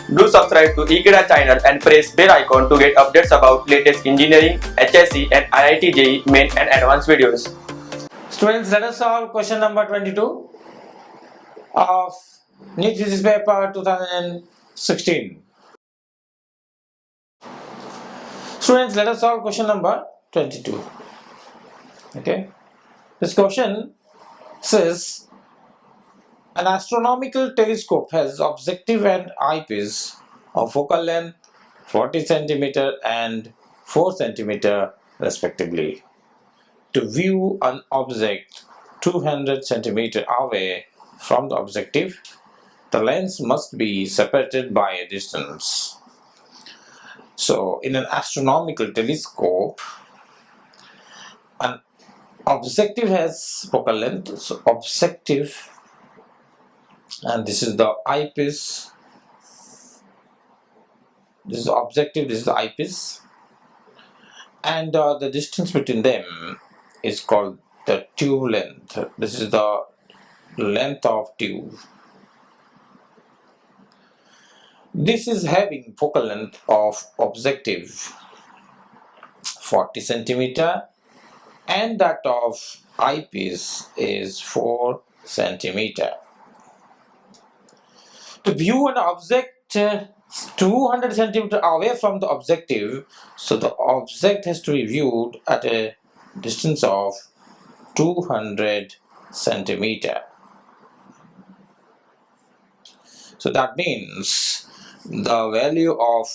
Do subscribe to Ekeeda channel and press bell icon to get updates about latest engineering, HSC and IIT JEE main and advanced videos. Students, let us solve question number 22 of NEET Physics paper 2016. Students, let us solve question number 22. Okay, this question says an astronomical telescope has objective and eyepiece of focal length 40 cm and 4 cm respectively. To view an object 200 cm away from the objective, the lens must be separated by a distance. So, in an astronomical telescope, an objective has focal length, so objective, and this is the eyepiece. This is the objective, this is the eyepiece, and the distance between them is called the tube length. This is the length of tube. This is having focal length of objective 40 cm and that of eyepiece is 4 cm. To view an object 200 cm away from the objective, so the object has to be viewed at a distance of 200 cm. So that means the value of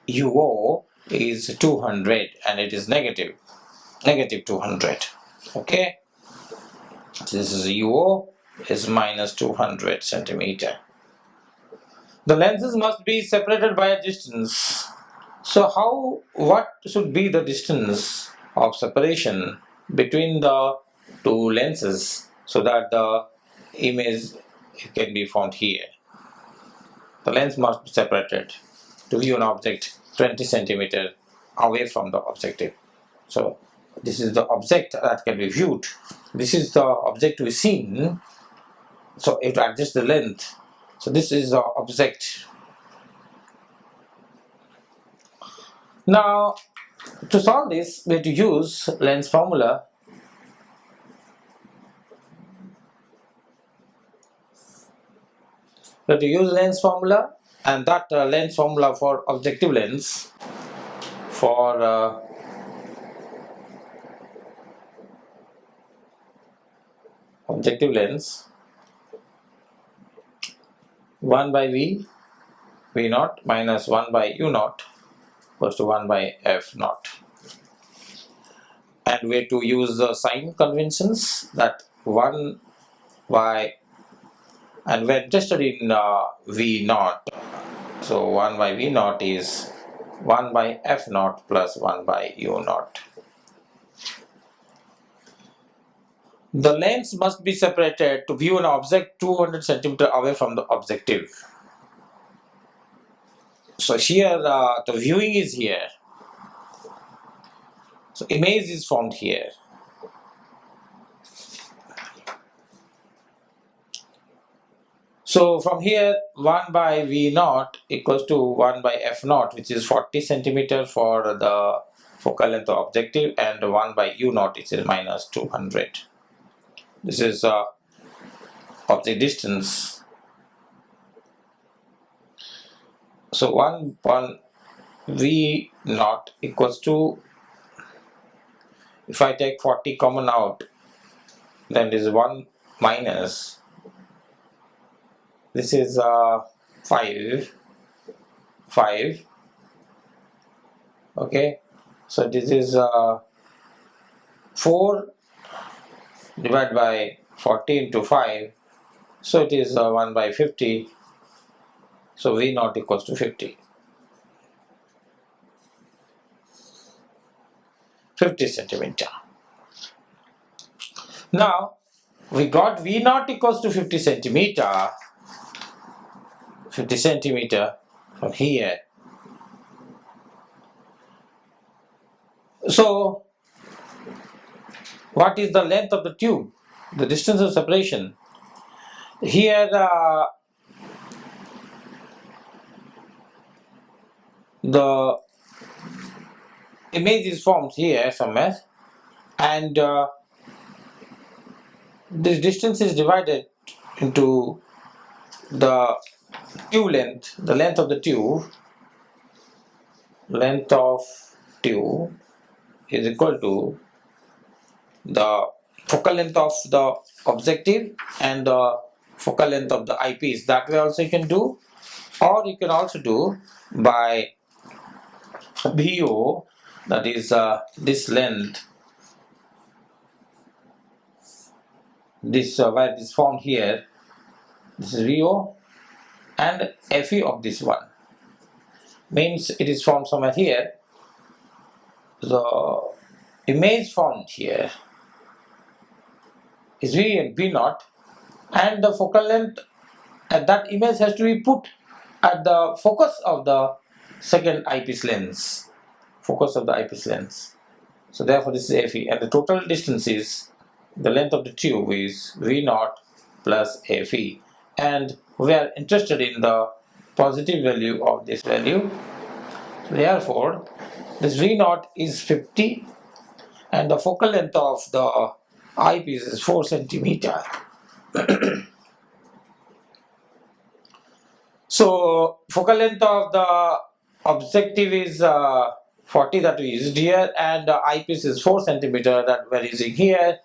UO is 200 and it is negative 200. Okay, so this is UO is minus 200 centimeter. The lenses must be separated by a distance. So what should be the distance of separation between the two lenses so that the image can be formed here? The lens must be separated to view an object 20 centimeter away from the objective. So this is the object that can be viewed. This is the object to be seen. So you have to adjust the length. So this is the object. Now to solve this, we have to use lens formula. We have to use lens formula, and that lens formula for objective lens for objective lens 1 by V naught minus 1 by U naught equals to 1 by F naught. And we have to use the sign conventions, that 1 by, and when tested in V naught, so 1 by V naught is 1 by F naught plus 1 by U naught. The lens must be separated to view an object 200 cm away from the objective. So here the viewing is here. So image is formed here. So from here 1 by V naught equals to 1 by F naught, which is 40 cm for the focal length of objective, and 1 by U naught, which is minus 200. This is object distance. So 1 V naught equals to, if I take 40 common out, then this is 1 minus, this is 5, okay, so this is 4 divided by 40 into 5, so it is 1 by 50, so V naught equals to 50 centimeter. Now we got V naught equals to 50 centimeter from here. So what is the length of the tube, the distance of separation? Here the image is formed here somewhere, and this distance is divided into the tube length, the length of the tube. Length of tube is equal to the focal length of the objective and the focal length of the eyepiece. That way also you can do, or you can also do by VO, that is this length, this where it is formed here, this is VO, and FE of this one, means it is formed somewhere here. The image formed here is V and V naught, and the focal length at that image has to be put at the focus of the second eyepiece lens. Focus of the eyepiece lens. So therefore this is FE, and the total distance is, the length of the tube is V naught plus FE, and we are interested in the positive value of this value. Therefore this V naught is 50, and the focal length of the eyepiece is 4 centimeter. So focal length of the objective is 40 that we used here, and the eyepiece is 4 centimeter that we are using here,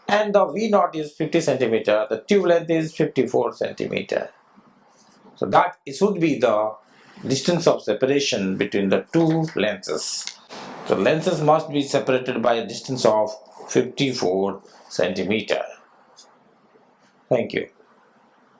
and the V naught is 50 centimeter. The tube length is 54 centimeter. So that should be the distance of separation between the two lenses. So lenses must be separated by a distance of 54 centimeter. Thank you.